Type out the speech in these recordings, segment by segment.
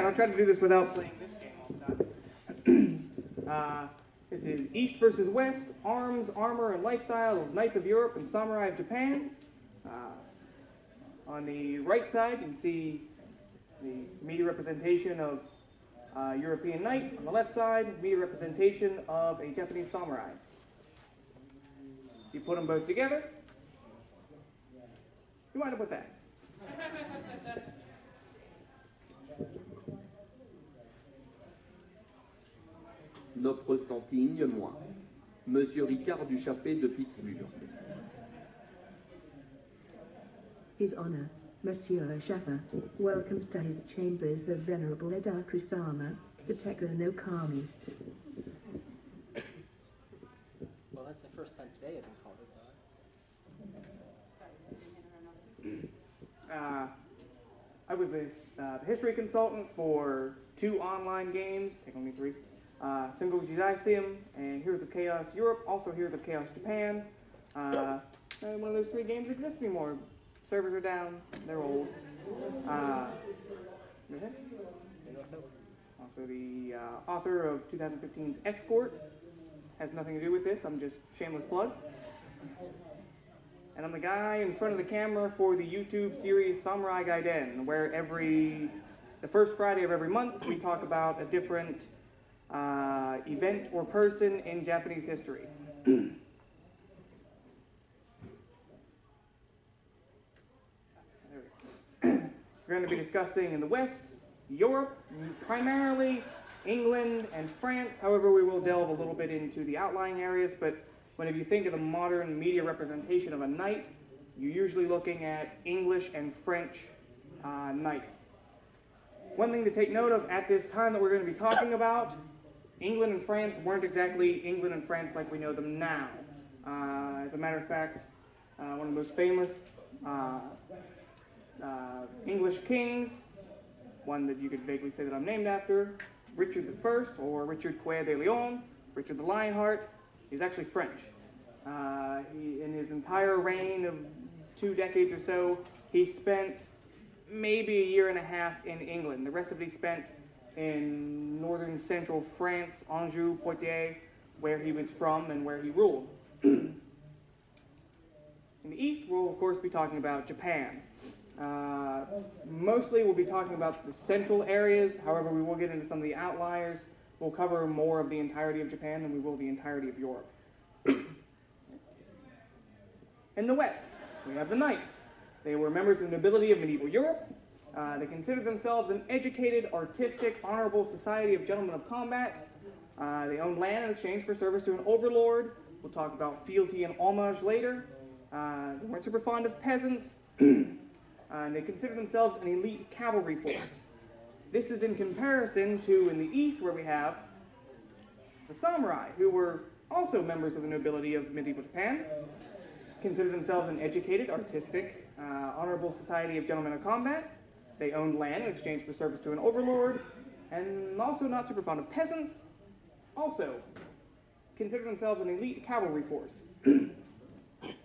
I'll try to do this without playing this game all the time. This is East versus West, Arms, Armor, and Lifestyle of Knights of Europe and Samurai of Japan. On the right side, you can see the media representation of European knight. On the left side, media representation of a Japanese samurai. You put them both together, you wind up with that. Notre centigne moins. Monsieur Ricard du Chappet de Pittsburgh. His Honor, Monsieur Shaffer, welcomes to his chambers the Venerable Eda Kusama, the Tekko no Kami. Well, that's the first time today I've been called it. I was a history consultant for 2 online games, technically 3. Single Gymnasium and Heroes of Chaos Europe, also Heroes of Chaos Japan. One of those 3 games exists anymore. Servers are down, they're old. Also the author of 2015's Escort. Has nothing to do with this, I'm just shameless plug. And I'm the guy in front of the camera for the YouTube series Samurai Gaiden, where the first Friday of every month we talk about a different event or person in Japanese history. We're going to be discussing in the West, Europe, primarily England and France. However, we will delve a little bit into the outlying areas, but whenever you think of the modern media representation of a knight, you're usually looking at English and French knights. One thing to take note of at this time that we're going to be talking about, England and France weren't exactly England and France like we know them now. As a matter of fact, one of the most famous English kings, one that you could vaguely say that I'm named after, Richard I, or Richard Coeur de Lion, Richard the Lionheart, he's actually French. In his entire reign of 2 decades or so, he spent maybe a year and a half in England. The rest of it he spent in northern central France, Anjou, Poitiers, where he was from and where he ruled. In the East, we'll of course be talking about Japan. Mostly we'll be talking about the central areas, however we will get into some of the outliers. We'll cover more of the entirety of Japan than we will the entirety of Europe. In the West, we have the knights. They were members of the nobility of medieval Europe. They considered themselves an educated, artistic, honorable society of gentlemen of combat. They owned land in exchange for service to an overlord. We'll talk about fealty and homage later. They weren't super fond of peasants. And they considered themselves an elite cavalry force. This is in comparison to in the East where we have the samurai, who were also members of the nobility of medieval Japan, considered themselves an educated, artistic, honorable society of gentlemen of combat. They owned land in exchange for service to an overlord, and also not super fond of peasants, also considered themselves an elite cavalry force.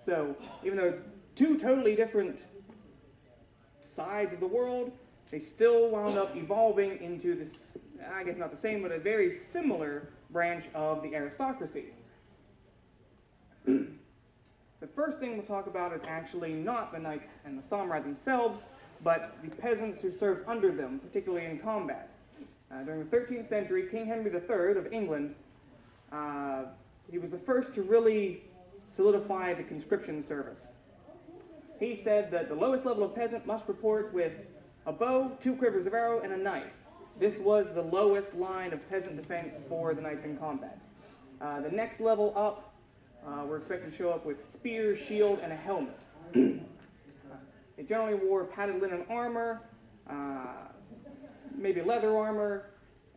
So, even though it's 2 totally different sides of the world, they still wound up evolving into this, I guess not the same, but a very similar branch of the aristocracy. The first thing we'll talk about is actually not the knights and the samurai themselves, but the peasants who served under them, particularly in combat. During the 13th century, King Henry III of England, he was the first to really solidify the conscription service. He said that the lowest level of peasant must report with a bow, 2 quivers of arrow, and a knife. This was the lowest line of peasant defense for the knights in combat. The next level up, we're expected to show up with spear, shield, and a helmet. They generally wore padded linen armor, maybe leather armor.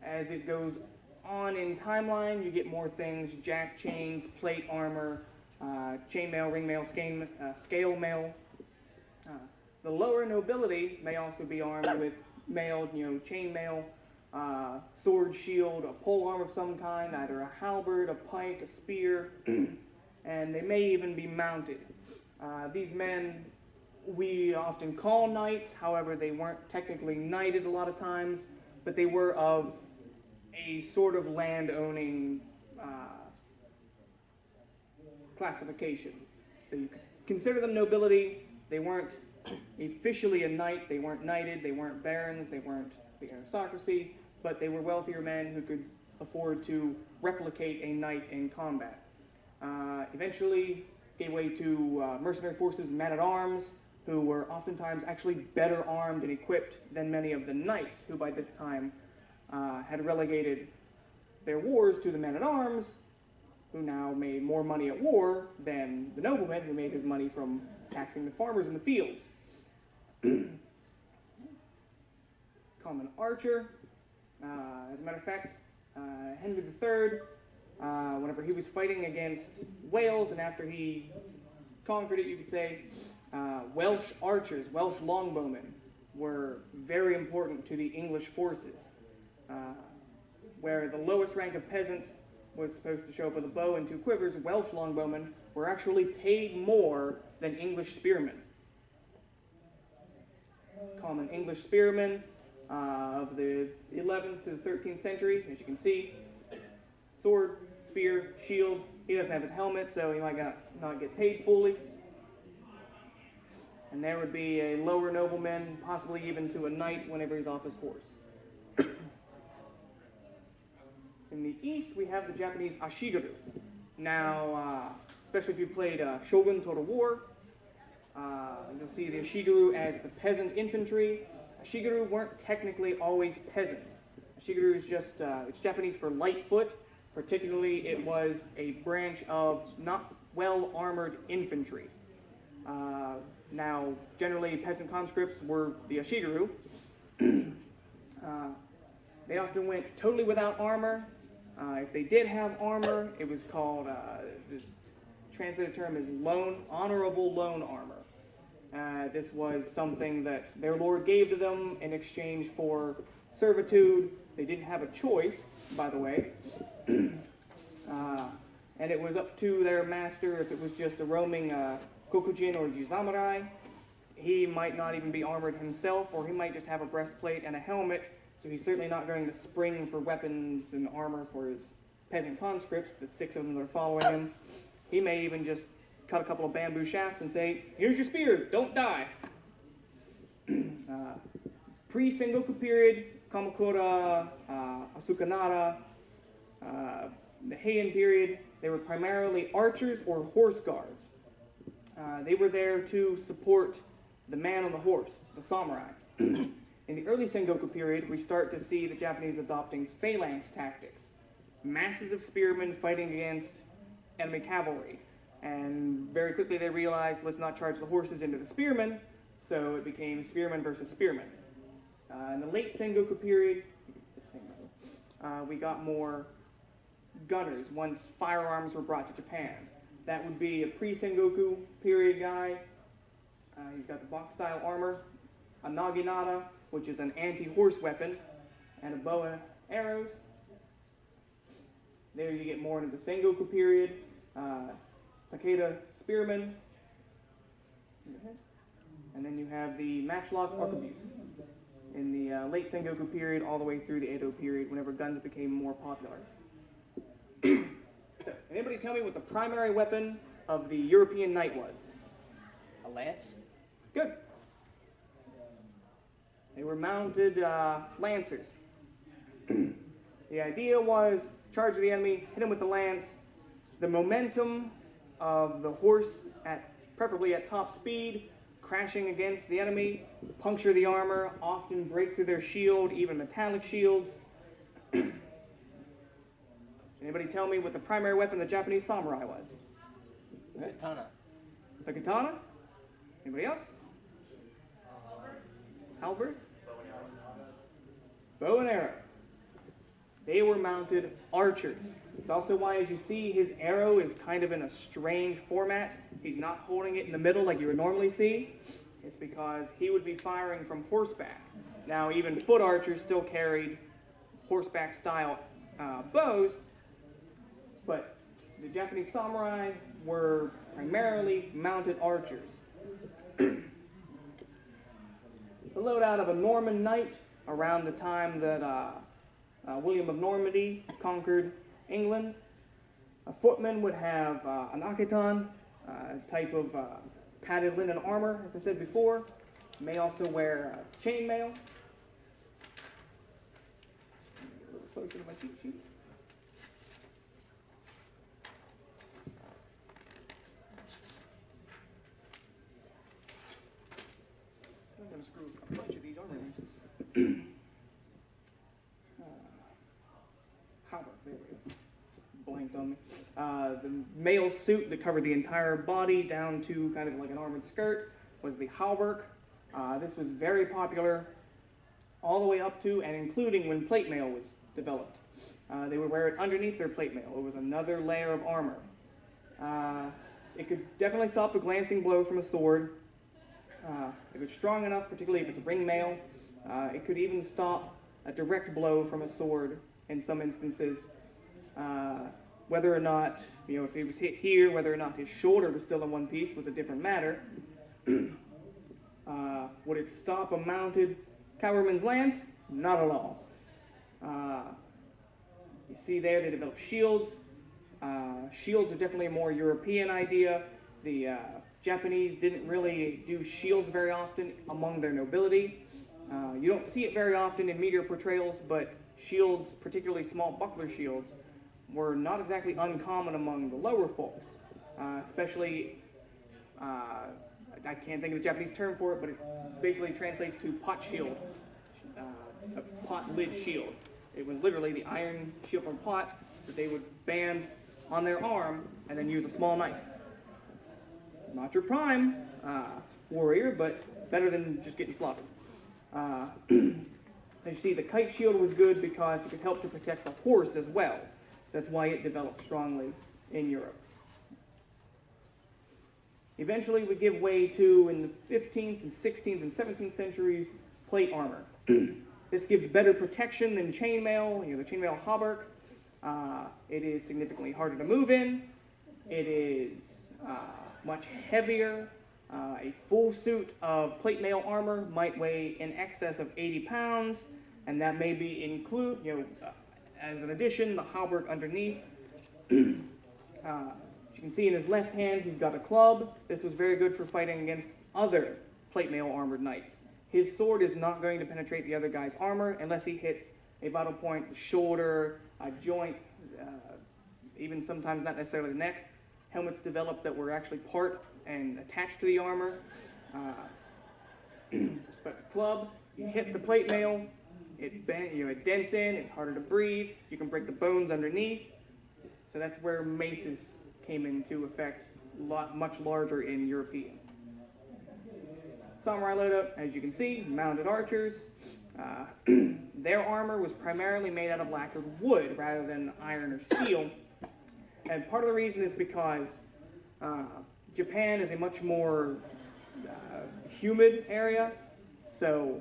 As it goes on in timeline, you get more things: jack chains, plate armor, chainmail, ringmail, scale mail. The lower nobility may also be armed with mail, chainmail, sword, shield, a pole arm of some kind, either a halberd, a pike, a spear, and they may even be mounted. These men we often call knights, however they weren't technically knighted a lot of times. but they were of a sort of land-owning classification. So you could consider them nobility. They weren't officially a knight. They weren't knighted. They weren't barons. They weren't the aristocracy, but they were wealthier men who could afford to replicate a knight in combat. Eventually gave way to mercenary forces, men-at-arms, who were oftentimes actually better armed and equipped than many of the knights, who by this time had relegated their wars to the men-at-arms, who now made more money at war than the nobleman, who made his money from taxing the farmers in the fields. Common archer. As a matter of fact, Henry III, whenever he was fighting against Wales, and after he conquered it, you could say, Welsh archers, Welsh longbowmen, were very important to the English forces. Where the lowest rank of peasant was supposed to show up with a bow and 2 quivers, Welsh longbowmen were actually paid more than English spearmen. Common English spearmen of the 11th to the 13th century, as you can see. Sword, spear, shield. He doesn't have his helmet, so he might not get paid fully. And there would be a lower nobleman, possibly even to a knight whenever he's off his horse. In the east, we have the Japanese ashigaru. Now, especially if you played Shogun Total War, you'll see the ashigaru as the peasant infantry. Ashigaru weren't technically always peasants. Ashigaru is just, it's Japanese for light foot. Particularly, it was a branch of not well-armored infantry. Now, generally, peasant conscripts were the ashigaru. They often went totally without armor. If they did have armor, it was called, the translated term is honorable loan armor. This was something that their lord gave to them in exchange for servitude. They didn't have a choice, by the way. And it was up to their master if it was just a roaming kokujin or jizamurai. He might not even be armored himself, or he might just have a breastplate and a helmet, so he's certainly not going to spring for weapons and armor for his peasant conscripts, the 6 of them that are following him. He may even just cut a couple of bamboo shafts and say, "Here's your spear, don't die." Pre-Sengoku period, Kamakura, Asukanara, the Heian period, they were primarily archers or horse guards. They were there to support the man on the horse, the samurai. In the early Sengoku period, we start to see the Japanese adopting phalanx tactics. Masses of spearmen fighting against enemy cavalry. And very quickly they realized, let's not charge the horses into the spearmen, so it became spearmen versus spearmen. In the late Sengoku period, we got more gunners once firearms were brought to Japan. That would be a pre-Sengoku period guy. He's got the box-style armor, a naginata, which is an anti-horse weapon, and a bow and arrows. There you get more into the Sengoku period. Takeda spearmen. And then you have the matchlock arquebus in the late Sengoku period all the way through the Edo period, whenever guns became more popular. So, anybody tell me what the primary weapon of the European knight was? A lance? Good. They were mounted lancers. The idea was charge the enemy, hit him with the lance. The momentum of the horse, preferably at top speed, crashing against the enemy, puncture the armor, often break through their shield, even metallic shields. Anybody tell me what the primary weapon of the Japanese samurai was? Katana. The katana? Anybody else? Hauberk? Bow and arrow. They were mounted archers. It's also why, as you see, his arrow is kind of in a strange format. He's not holding it in the middle like you would normally see. It's because he would be firing from horseback. Now, even foot archers still carried horseback-style bows, but the Japanese samurai were primarily mounted archers. The loadout of a Norman knight around the time that William of Normandy conquered England. A footman would have an aketon, type of padded linen armor, as I said before. May also wear chainmail. A little closer to my cheat sheet. I'm going to screw a bunch of these armor names. Hauberk, there we go. Blanked on me. The male suit that covered the entire body down to kind of like an armored skirt was the Hauberk. This was very popular all the way up to and including when plate mail was developed. They would wear it underneath their plate mail. It was another layer of armor. It could definitely stop a glancing blow from a sword. If it's strong enough, particularly if it's ring mail, it could even stop a direct blow from a sword in some instances. Whether or not, if he was hit here, whether or not his shoulder was still in one piece was a different matter. Would it stop a mounted cavalryman's lance? Not at all. You see there, they developed shields. Shields are definitely a more European idea. The Japanese didn't really do shields very often among their nobility. You don't see it very often in media portrayals, but shields, particularly small buckler shields, were not exactly uncommon among the lower folks, especially, I can't think of the Japanese term for it, but it basically translates to pot shield, a pot lid shield. It was literally the iron shield from pot that they would band on their arm and then use a small knife. Not your prime warrior, but better than just getting slaughtered. As you see, the kite shield was good because it could help to protect the horse as well. That's why it developed strongly in Europe. Eventually, we give way to, in the 15th and 16th and 17th centuries, plate armor. This gives better protection than chainmail, the chainmail Hauberk. It is significantly harder to move in. It is much heavier. A full suit of plate mail armor might weigh in excess of 80 pounds, and that may be as an addition, the Hauberk underneath. As you can see in his left hand, he's got a club. This was very good for fighting against other plate mail armored knights. His sword is not going to penetrate the other guy's armor unless he hits a vital point, the shoulder, a joint, even sometimes not necessarily the neck. Helmets developed that were actually part and attached to the armor. But the club, you hit the plate mail, it dents in, it's harder to breathe, you can break the bones underneath. So that's where maces came into effect, much larger in European. Samurai load up, as you can see, mounted archers. Their armor was primarily made out of lacquered wood rather than iron or steel. And part of the reason is because Japan is a much more humid area, so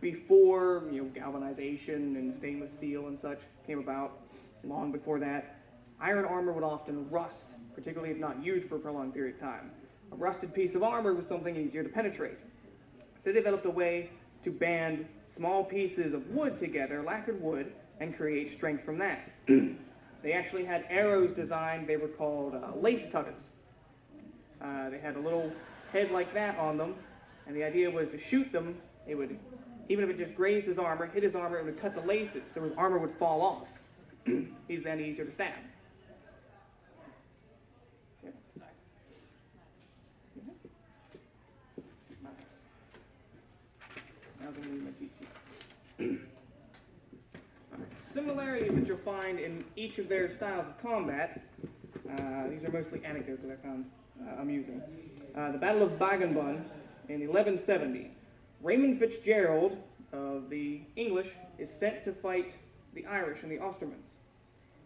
before galvanization and stainless steel and such came about, long before that, iron armor would often rust, particularly if not used for a prolonged period of time. A rusted piece of armor was something easier to penetrate. So they developed a way to band small pieces of wood together, lacquered wood, and create strength from that. They actually had arrows designed, they were called lace cutters. They had a little head like that on them, and the idea was to shoot them, it would, even if it just grazed his armor, hit his armor, it would cut the laces, so his armor would fall off. He's then easier to stab. Now I'm going to leave my cheat sheet. Similarities that you'll find in each of their styles of combat. These are mostly anecdotes that I found amusing. The Battle of Bagenbun in 1170. Raymond Fitzgerald of the English is sent to fight the Irish and the Ostermans.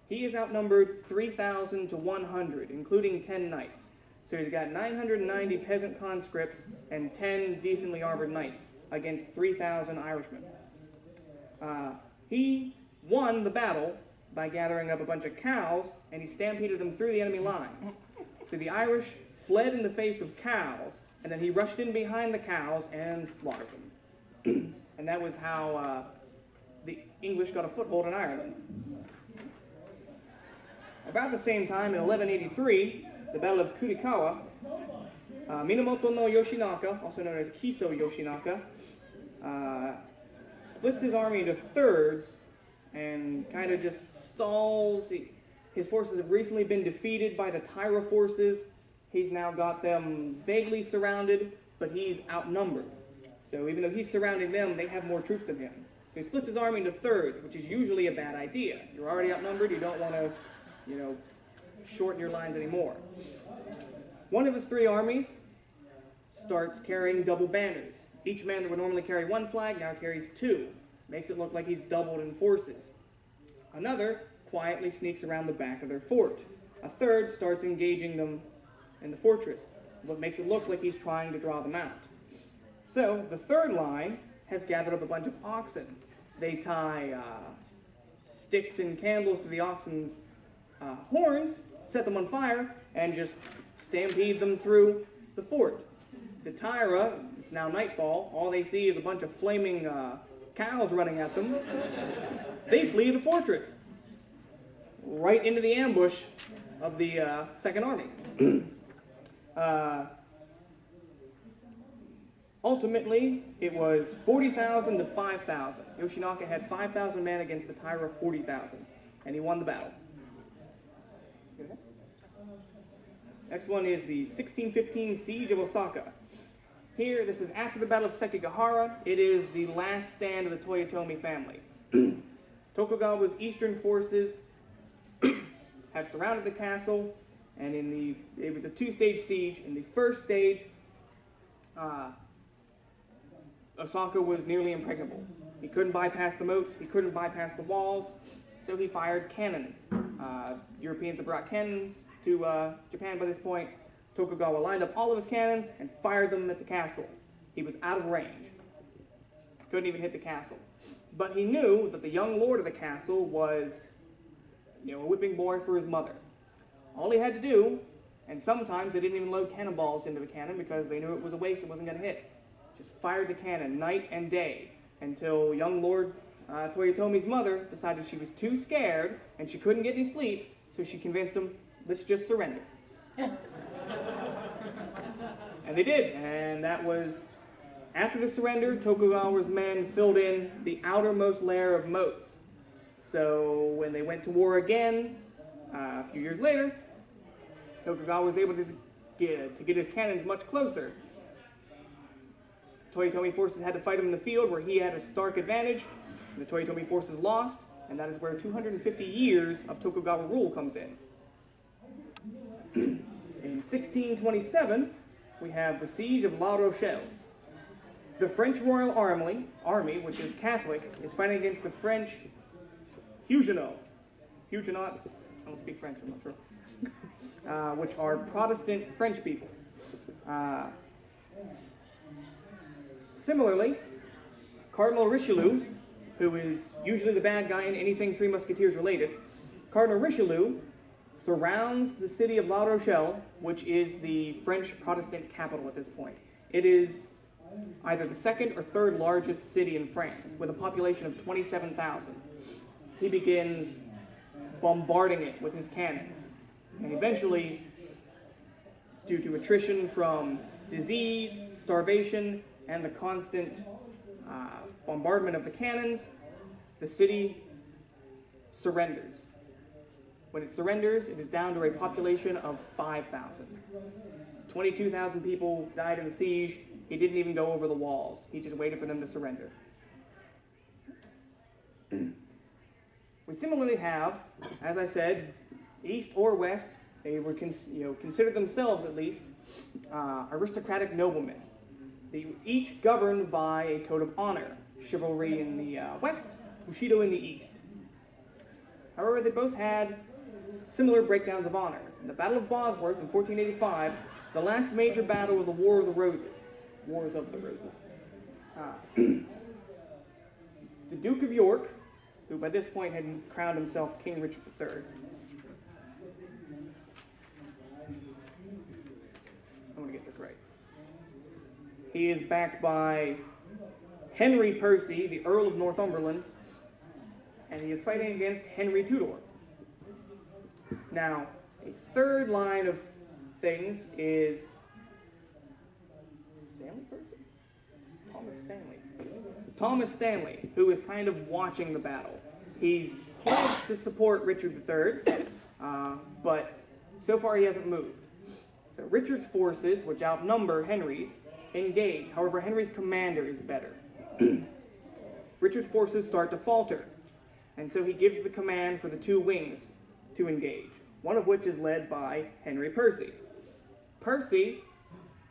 He is outnumbered 3,000 to 100, including 10 knights. So he's got 990 peasant conscripts and 10 decently armored knights against 3,000 Irishmen. He won the battle by gathering up a bunch of cows, and he stampeded them through the enemy lines. So the Irish fled in the face of cows, and then he rushed in behind the cows and slaughtered them. and that was how the English got a foothold in Ireland. About the same time, in 1183, the Battle of Kurikawa, Minamoto no Yoshinaka, also known as Kiso Yoshinaka, splits his army into thirds and kind of just stalls. His forces have recently been defeated by the Taira forces. He's now got them vaguely surrounded, but he's outnumbered. So even though he's surrounding them, they have more troops than him. So he splits his army into thirds, which is usually a bad idea. You're already outnumbered, you don't want to, shorten your lines anymore. One of his three armies starts carrying double banners. Each man that would normally carry one flag now carries two. Makes it look like he's doubled in forces. Another quietly sneaks around the back of their fort. A third starts engaging them in the fortress, what makes it look like he's trying to draw them out. So the third line has gathered up a bunch of oxen. They tie sticks and candles to the oxen's horns, set them on fire, and just stampede them through the fort. The Taira, it's now nightfall, all they see is a bunch of flaming cows running at them. They flee the fortress, right into the ambush of the Second Army. Ultimately, it was 40,000 to 5,000. Yoshinaka had 5,000 men against the Taira 40,000, and he won the battle. Next one is the 1615 Siege of Osaka. Here, this is after the Battle of Sekigahara. It is the last stand of the Toyotomi family. Tokugawa's eastern forces have surrounded the castle, and it was a two-stage siege. In the first stage, Osaka was nearly impregnable. He couldn't bypass the moats, he couldn't bypass the walls, so he fired cannon. Europeans had brought cannons to Japan by this point. Tokugawa lined up all of his cannons and fired them at the castle. He was out of range. Couldn't even hit the castle. But he knew that the young lord of the castle was, a whipping boy for his mother. All he had to do, and sometimes they didn't even load cannonballs into the cannon because they knew it was a waste, it wasn't going to hit. Just fired the cannon night and day until young Lord Toyotomi's mother decided she was too scared and she couldn't get any sleep, so she convinced him, let's just surrender. And they did, and that was, after the surrender, Tokugawa's men filled in the outermost layer of moats. So when they went to war again, a few years later, Tokugawa was able to get his cannons much closer. Toyotomi forces had to fight him in the field where he had a stark advantage. The Toyotomi forces lost, and that is where 250 years of Tokugawa rule comes in. In 1627, we have the Siege of La Rochelle. The French Royal Army, which is Catholic, is fighting against the French Huguenots. Huguenots, I don't speak French, I'm not sure. Which are Protestant French people. Similarly, Cardinal Richelieu, who is usually the bad guy in anything Three Musketeers related, Cardinal Richelieu surrounds the city of La Rochelle, which is the French Protestant capital at this point. It is either the second or third largest city in France, with a population of 27,000. He begins bombarding it with his cannons, and eventually, due to attrition from disease, starvation, and the constant bombardment of the cannons, the city surrenders. When it surrenders, it is down to a population of 5,000. 22,000 people died in the siege. He didn't even go over the walls. He just waited for them to surrender. We similarly have, as I said, east or west, they were considered themselves at least aristocratic noblemen. They each governed by a code of honor, chivalry in the west, Bushido in the east. However, they both had similar breakdowns of honor. In the Battle of Bosworth in 1485, the last major battle of the War of the Roses, Wars of the Roses, the Duke of York, who by this point had crowned himself King Richard III, I want to get this right. He is backed by Henry Percy, the Earl of Northumberland, and he is fighting against Henry Tudor. Now, a third line of things is Stanley Percy? Thomas Stanley, who is kind of watching the battle. He's pledged to support Richard III, but so far he hasn't moved. So Richard's forces, which outnumber Henry's, engage. However, Henry's commander is better. Richard's forces start to falter, and so he gives the command for the two wings to engage, one of which is led by Henry Percy. Percy,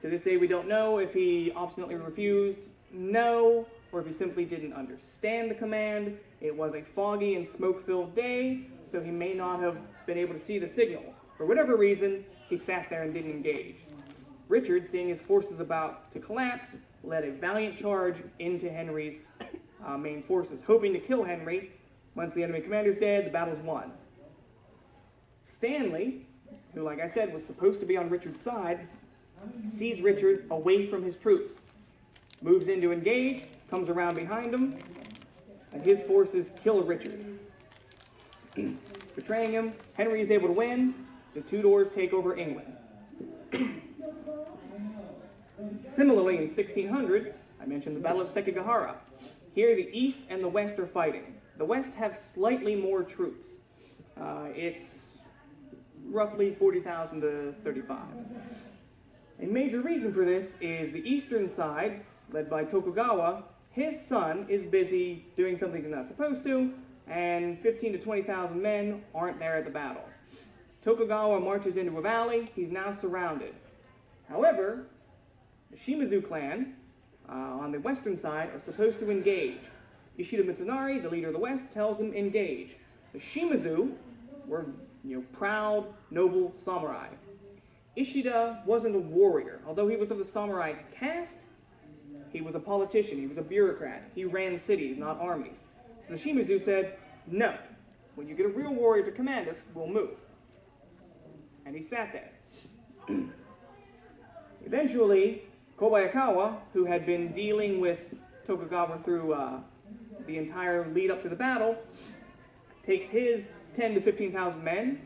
to this day we don't know if he obstinately refused, no, or if he simply didn't understand the command. It was a foggy and smoke-filled day, so he may not have been able to see the signal. For whatever reason, he sat there and didn't engage. Richard, seeing his forces about to collapse, led a valiant charge into Henry's main forces, hoping to kill Henry. Once the enemy commander's dead, the battle's won. Stanley, who, like I said, was supposed to be on Richard's side, sees Richard away from his troops, moves in to engage, comes around behind him, and his forces kill Richard. Betraying him, Henry is able to win. The Tudors take over England. Similarly, in 1600, I mentioned the Battle of Sekigahara. Here, the East and the West are fighting. The West have slightly more troops. It's roughly 40,000 to 35. A major reason for this is the eastern side, led by Tokugawa. His son is busy doing something he's not supposed to, and 15 to 20,000 men aren't there at the battle. Tokugawa marches into a valley. He's now surrounded. However, the Shimazu clan on the western side are supposed to engage. Ishida Mitsunari, the leader of the West, tells him engage. The Shimazu were, proud, noble samurai. Ishida wasn't a warrior. Although he was of the samurai caste, he was a politician. He was a bureaucrat. He ran cities, not armies. So the Shimazu said, no. When you get a real warrior to command us, we'll move. And he sat there. Eventually, Kobayakawa, who had been dealing with Tokugawa through the entire lead up to the battle, takes his 10 to 15,000 men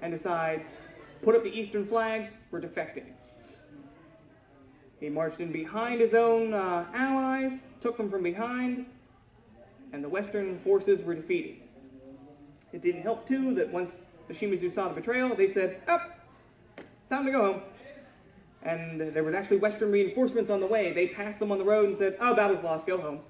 and decides, put up the eastern flags, we're defecting. He marched in behind his own allies, took them from behind, and the western forces were defeated. It didn't help, too, that once the Shimazu saw the betrayal, they said, oh, time to go home. And there was actually western reinforcements on the way. They passed them on the road and said, oh, battle's lost, go home.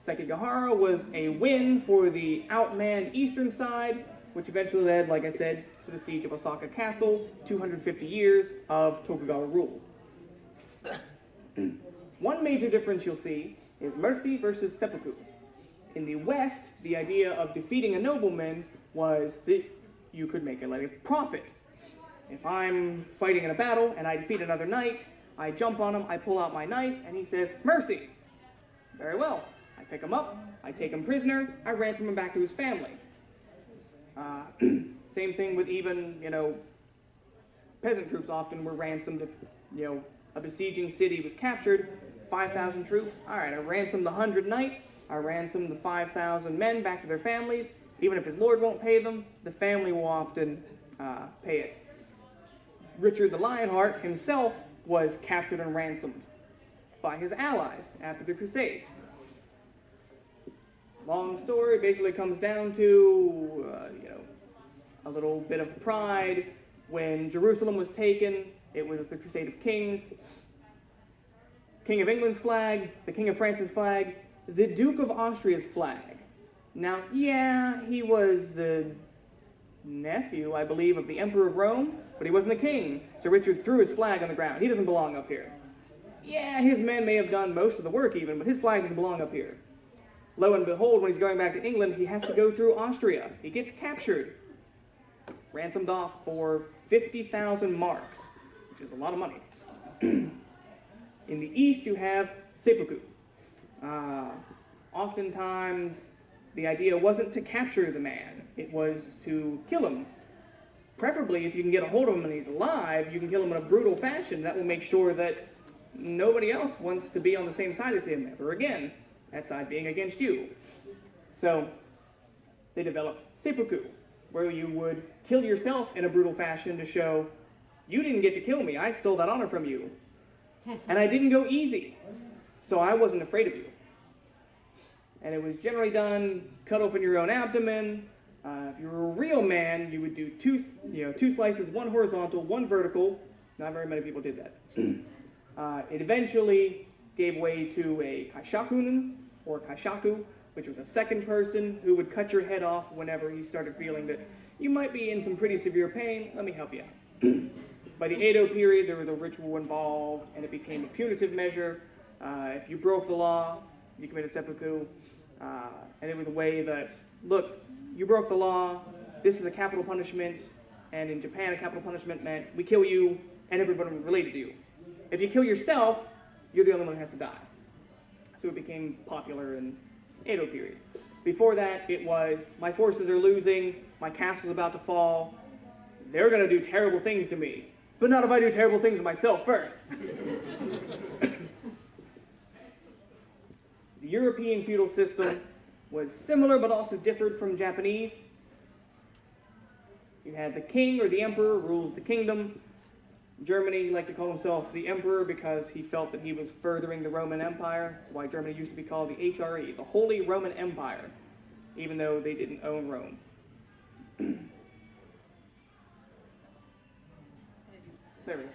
Sekigahara was a win for the outmanned eastern side, which eventually led, like I said, to the siege of Osaka Castle, 250 years of Tokugawa rule. One major difference you'll see is mercy versus seppuku. In the West, the idea of defeating a nobleman was that you could make it like a profit. If I'm fighting in a battle and I defeat another knight, I jump on him, I pull out my knife, and he says, mercy. Very well. I pick him up, I take him prisoner, I ransom him back to his family. Same thing with even, peasant troops often were ransomed if, a besieging city was captured, 5,000 troops. All right, I ransomed the 100 knights, I ransomed the 5,000 men back to their families. Even if his lord won't pay them, the family will often pay it. Richard the Lionheart himself was captured and ransomed by his allies after the Crusades. Long story basically comes down to, a little bit of pride. When Jerusalem was taken, it was the Crusade of Kings. King of England's flag, the King of France's flag, the Duke of Austria's flag. Now, yeah, he was the nephew, I believe, of the Emperor of Rome, but he wasn't a king, so Richard threw his flag on the ground. He doesn't belong up here. Yeah, his men may have done most of the work even, but his flag doesn't belong up here. Lo and behold, when he's going back to England, he has to go through Austria. He gets captured, ransomed off for 50,000 marks, which is a lot of money. In the East, you have seppuku. Oftentimes, the idea wasn't to capture the man. It was to kill him. Preferably, if you can get a hold of him and he's alive, you can kill him in a brutal fashion. That will make sure that nobody else wants to be on the same side as him ever again, that side being against you. So they developed seppuku, where you would kill yourself in a brutal fashion to show, you didn't get to kill me, I stole that honor from you. And I didn't go easy, so I wasn't afraid of you. And it was generally done, cut open your own abdomen. If you were a real man, you would do two slices, one horizontal, one vertical. Not very many people did that. It eventually gave way to a kaishakunin, or kaishaku, which was a second person who would cut your head off whenever he started feeling that you might be in some pretty severe pain, let me help you out. By the Edo period, there was a ritual involved, and it became a punitive measure. If you broke the law, you committed seppuku, and it was a way that, look, you broke the law, this is a capital punishment, and in Japan, a capital punishment meant we kill you and everybody related to you. If you kill yourself, you're the only one who has to die. So it became popular in Edo period. Before that, it was, my forces are losing, my castle's about to fall, they're going to do terrible things to me. But not if I do terrible things to myself first. The European feudal system was similar but also differed from Japanese. You had the king or the emperor rules the kingdom. Germany liked to call himself the emperor because he felt that he was furthering the Roman Empire. That's why Germany used to be called the HRE, the Holy Roman Empire, even though they didn't own Rome. There we go.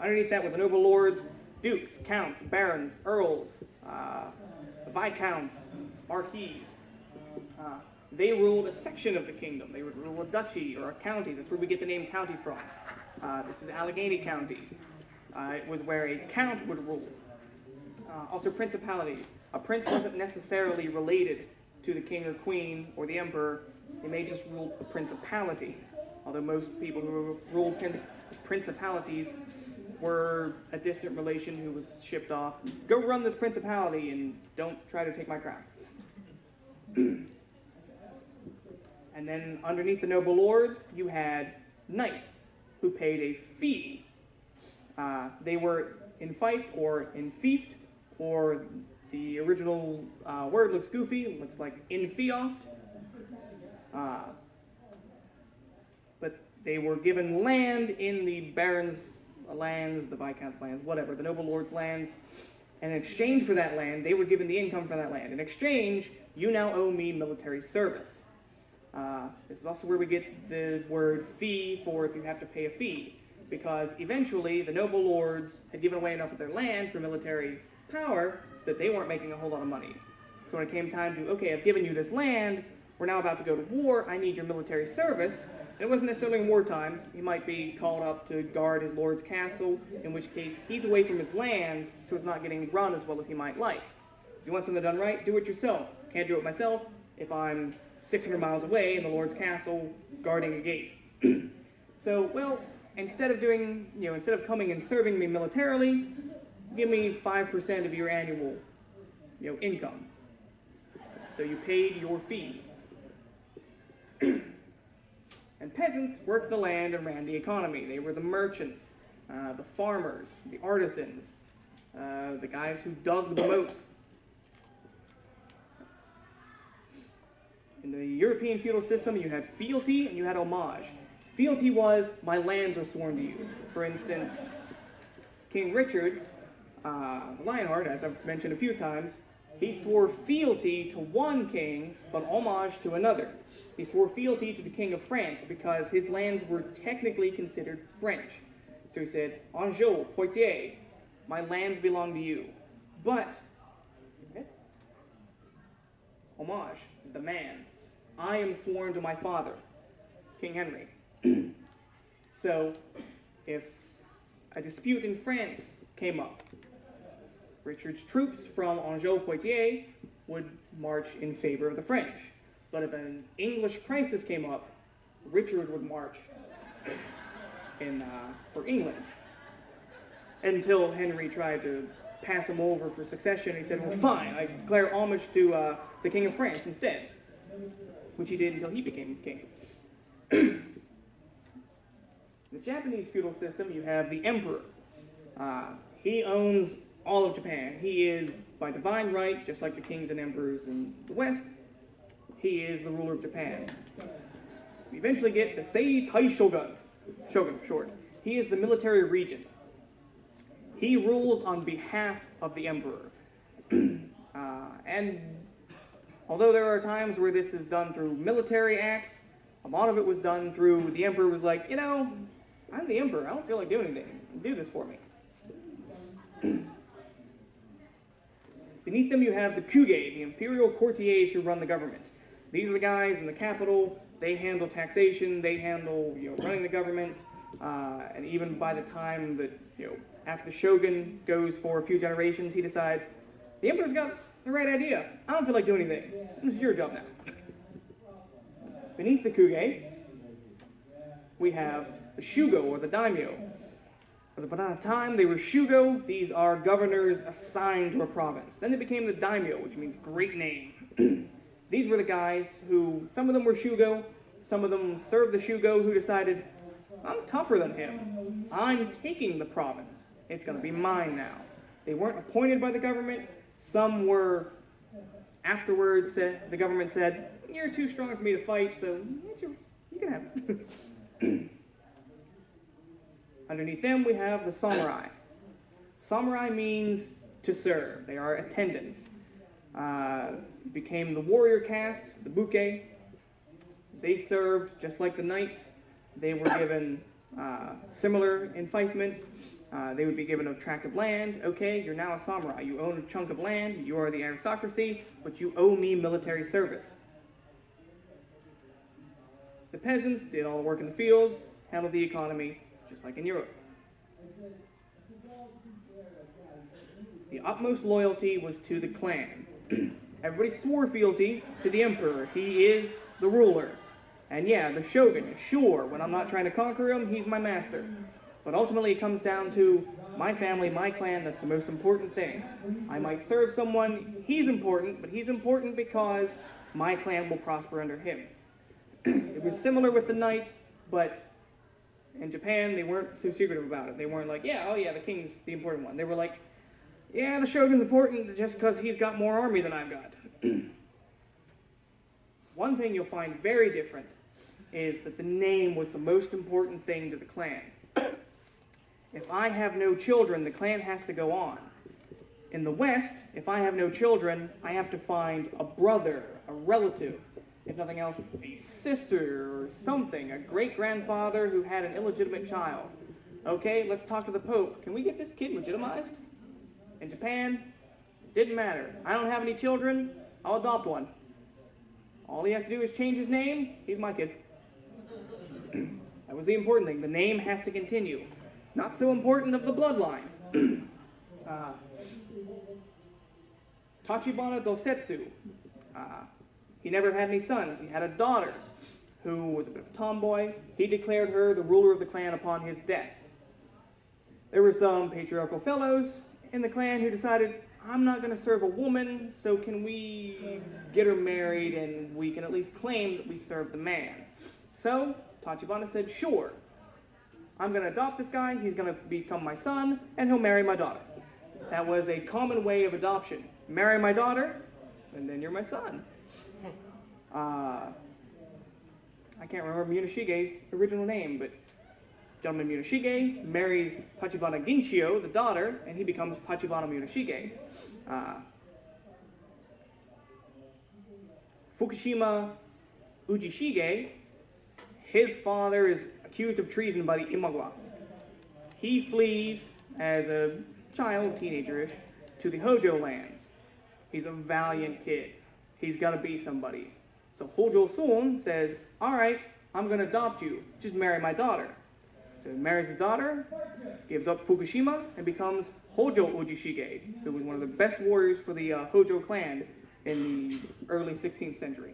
Underneath that were the noble lords, dukes, counts, barons, earls, viscounts, marquises. They ruled a section of the kingdom. They would rule a duchy or a county. That's where we get the name county from. This is Allegheny County. It was where a count would rule. Also principalities. A prince wasn't necessarily related to the king or queen or the emperor. They may just rule a principality. Although most people who ruled principalities were a distant relation who was shipped off. Go run this principality and don't try to take my crown. And then underneath the noble lords, you had knights who paid a fee. They were in fief or in fieft, or the original word looks goofy, it looks like in fioft. But they were given land in the barons' lands, the viscounts' lands, whatever, the noble lords' lands. And in exchange for that land, they were given the income from that land. In exchange, you now owe me military service. This is also where we get the word fee for if you have to pay a fee. Because eventually, the noble lords had given away enough of their land for military power that they weren't making a whole lot of money. So when it came time to, okay, I've given you this land, we're now about to go to war, I need your military service. And it wasn't necessarily in war times. He might be called up to guard his lord's castle, in which case he's away from his lands, so it's not getting run as well as he might like. If you want something done right, do it yourself. Can't do it myself if I'm 600 miles away in the lord's castle guarding a gate. So, well, instead of coming and serving me militarily, give me 5% of your annual, income. So you paid your fee. And peasants worked the land and ran the economy. They were the merchants, the farmers, the artisans, the guys who dug the moats. In the European feudal system, you had fealty and you had homage. Fealty was, my lands are sworn to you. For instance, King Richard, Lionheart, as I've mentioned a few times, he swore fealty to one king, but homage to another. He swore fealty to the King of France because his lands were technically considered French. So he said, Anjou, Poitiers, my lands belong to you. But, homage, the man, I am sworn to my father, King Henry. So, if a dispute in France came up, Richard's troops from Anjou, Poitiers would march in favor of the French. But if an English crisis came up, Richard would march for England. Until Henry tried to pass him over for succession, he said, well, fine, I declare homage to the King of France instead. Which he did until he became king. In the Japanese feudal system, you have the emperor. He owns all of Japan. He is, by divine right, just like the kings and emperors in the West, he is the ruler of Japan. We eventually get the Seitai Shogun, Shogun for short. He is the military regent. He rules on behalf of the emperor. And although there are times where this is done through military acts, a lot of it was done through the emperor was like, you know, I'm the emperor. I don't feel like doing anything. Do this for me. Beneath them you have the Kuge, the imperial courtiers who run the government. These are the guys in the capital. They handle taxation. They handle, running the government. And even by the time that, after the shogun goes for a few generations, he decides, the emperor's got the right idea. I don't feel like doing anything. This is your job now. Beneath the Kuge, we have the Shugo, or the daimyo. At a time, they were Shugo. These are governors assigned to a province. Then they became the daimyo, which means great name. These were the guys who, some of them were Shugo, some of them served the Shugo, who decided, I'm tougher than him. I'm taking the province. It's going to be mine now. They weren't appointed by the government. Some were, afterwards, the government said, you're too strong for me to fight, so you can have it. Underneath them, we have the samurai. Samurai means to serve. They are attendants. Became the warrior caste, the buke. They served just like the knights. They were given similar enfeithment. They would be given a tract of land. Okay, you're now a samurai. You own a chunk of land. You are the aristocracy, but you owe me military service. The peasants did all the work in the fields, handled the economy, just like in Europe. The utmost loyalty was to the clan. Everybody swore fealty to the emperor. He is the ruler. And yeah, the shogun, sure, when I'm not trying to conquer him, he's my master. But ultimately it comes down to my family, my clan, that's the most important thing. I might serve someone, he's important, but he's important because my clan will prosper under him. It was similar with the knights, but in Japan, they weren't so secretive about it. They weren't like, the king's the important one. They were like, yeah, the shogun's important just because he's got more army than I've got. One thing you'll find very different is that the name was the most important thing to the clan. If I have no children, the clan has to go on. In the West, if I have no children, I have to find a brother, a relative, if nothing else, a sister or something, a great-grandfather who had an illegitimate child. Okay, let's talk to the Pope. Can we get this kid legitimized? In Japan, it didn't matter. I don't have any children, I'll adopt one. All he has to do is change his name, he's my kid. That was the important thing. The name has to continue. It's not so important of the bloodline. Tachibana Dosetsu. He never had any sons. He had a daughter who was a bit of a tomboy. He declared her the ruler of the clan upon his death. There were some patriarchal fellows in the clan who decided, I'm not going to serve a woman, so can we get her married and we can at least claim that we serve the man. So Tachibana said, sure. I'm going to adopt this guy, he's going to become my son, and he'll marry my daughter. That was a common way of adoption. Marry my daughter, and then you're my son. I can't remember Munashige's original name, but Gentleman Munashige marries Tachibana Ginshio, the daughter, and he becomes Tachibana Munashige. Fukushima Ujishige, his father is accused of treason by the Imagawa. He flees as a child, teenager-ish, to the Hojo lands. He's a valiant kid. He's got to be somebody. So Hojo Son says, all right, I'm going to adopt you. Just marry my daughter. So he marries his daughter, gives up Fukushima, and becomes Hojo Ujishige, who was one of the best warriors for the Hojo clan in the early 16th century.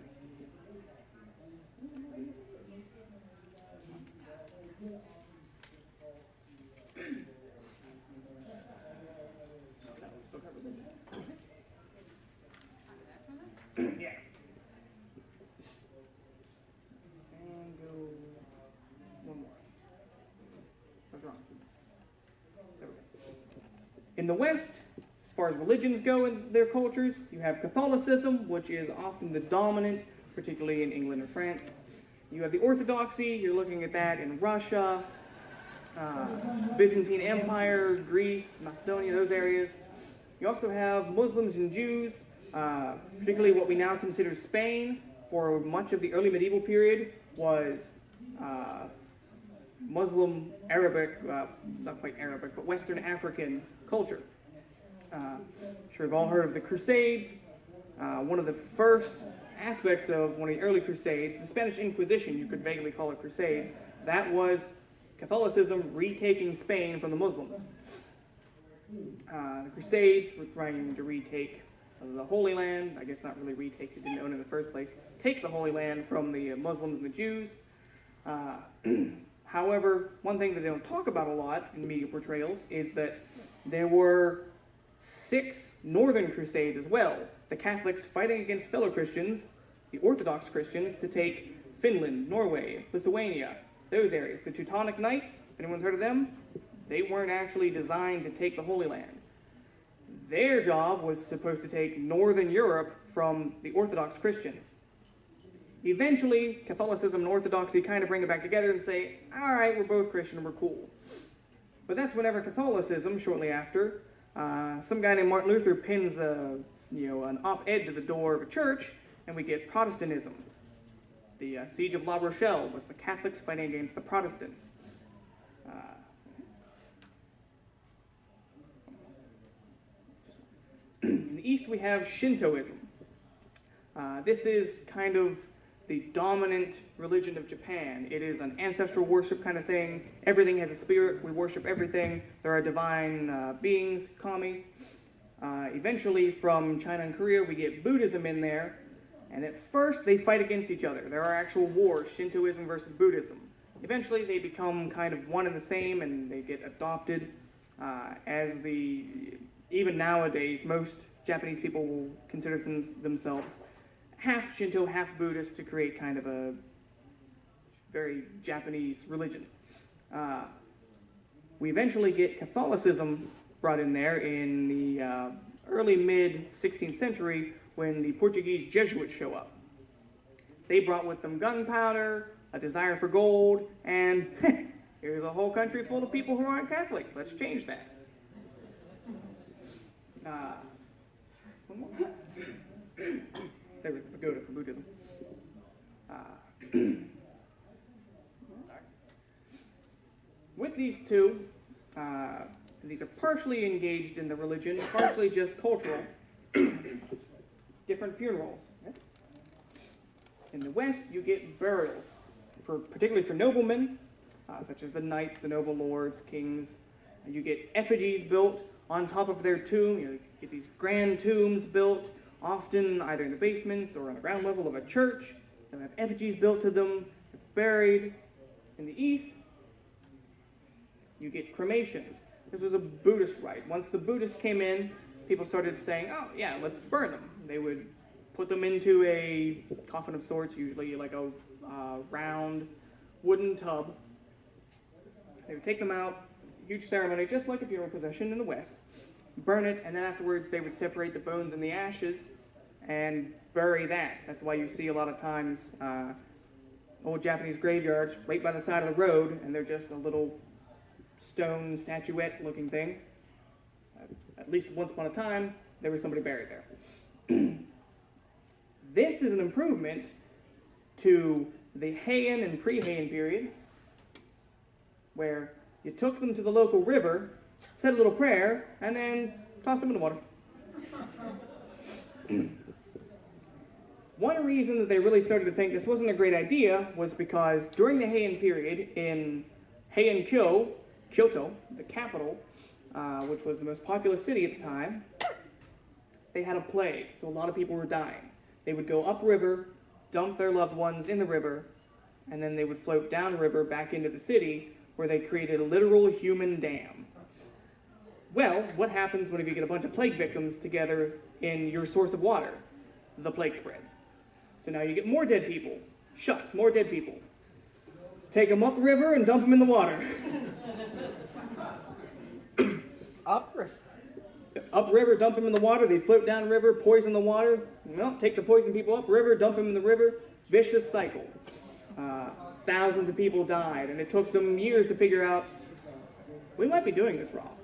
Yeah. And go one more. What's wrong? There we go. In the West, as far as religions go in their cultures, you have Catholicism, which is often the dominant, particularly in England and France. You have the Orthodoxy, you're looking at that in Russia, Byzantine Empire, Greece, Macedonia, those areas. You also have Muslims and Jews, particularly what we now consider Spain. For much of the early medieval period was Muslim, Arabic, not quite Arabic, but Western African culture. Sure, you've all heard of the Crusades. One of the first aspects of one of the early Crusades, the Spanish Inquisition, you could vaguely call it crusade, that was Catholicism retaking Spain from the Muslims. The Crusades were trying to retake the Holy Land. I guess not really retake, it didn't own it in the first place. Take the Holy Land from the Muslims and the Jews. However, one thing that they don't talk about a lot in media portrayals is that there were 6 northern crusades as well. The Catholics fighting against fellow Christians, the Orthodox Christians, to take Finland, Norway, Lithuania, those areas. The Teutonic Knights, if anyone's heard of them, they weren't actually designed to take the Holy Land. Their job was supposed to take Northern Europe from the Orthodox Christians. Eventually, Catholicism and Orthodoxy kind of bring it back together and say, all right, we're both Christian, we're cool. But that's whenever Catholicism, shortly after, some guy named Martin Luther pins an op-ed to the door of a church, and we get Protestantism. The Siege of La Rochelle was the Catholics fighting against the Protestants. In the East, we have Shintoism. This is kind of the dominant religion of Japan. It is an ancestral worship kind of thing. Everything has a spirit. We worship everything. There are divine beings, kami. Eventually, from China and Korea, we get Buddhism in there. And at first, they fight against each other. There are actual wars, Shintoism versus Buddhism. Eventually, they become kind of one and the same, and they get adopted even nowadays, most Japanese people will consider themselves half Shinto, half Buddhist to create kind of a very Japanese religion. We eventually get Catholicism brought in there in the early mid-16th century when the Portuguese Jesuits show up. They brought with them gunpowder, a desire for gold, and here's a whole country full of people who aren't Catholic. Let's change that. One more. There was a pagoda for Buddhism. With these two, these are partially engaged in the religion, partially just cultural, different funerals. In the West, you get burials, particularly for noblemen, such as the knights, the noble lords, kings. You get effigies built on top of their tomb. You get these grand tombs built, often either in the basements or on the ground level of a church. They'll have effigies built to them, buried. In the East, you get cremations. This was a Buddhist rite. Once the Buddhists came in, people started saying, oh yeah, let's burn them. They would put them into a coffin of sorts, usually like a round wooden tub. They would take them out, huge ceremony, just like a funeral procession in the West. Burn it, and then afterwards they would separate the bones and the ashes and bury that. That's why you see a lot of times old Japanese graveyards right by the side of the road, and they're just a little stone statuette looking thing. At least once upon a time, there was somebody buried there. This is an improvement to the Heian and pre-Heian period, where you took them to the local river, said a little prayer, and then tossed them in the water. One reason that they really started to think this wasn't a great idea was because during the Heian period, in Heian-kyo, Kyoto, the capital, which was the most populous city at the time, they had a plague, so a lot of people were dying. They would go upriver, dump their loved ones in the river, and then they would float downriver back into the city, where they created a literal human dam. Well, what happens whenever you get a bunch of plague victims together in your source of water? The plague spreads. So now you get more dead people. Shucks, more dead people. Let's take them upriver and dump them in the water. Upriver? upriver, dump them in the water. They'd float downriver, poison the water. Well, take the poison people upriver, dump them in the river. Vicious cycle. Thousands of people died, and it took them years to figure out, we might be doing this wrong.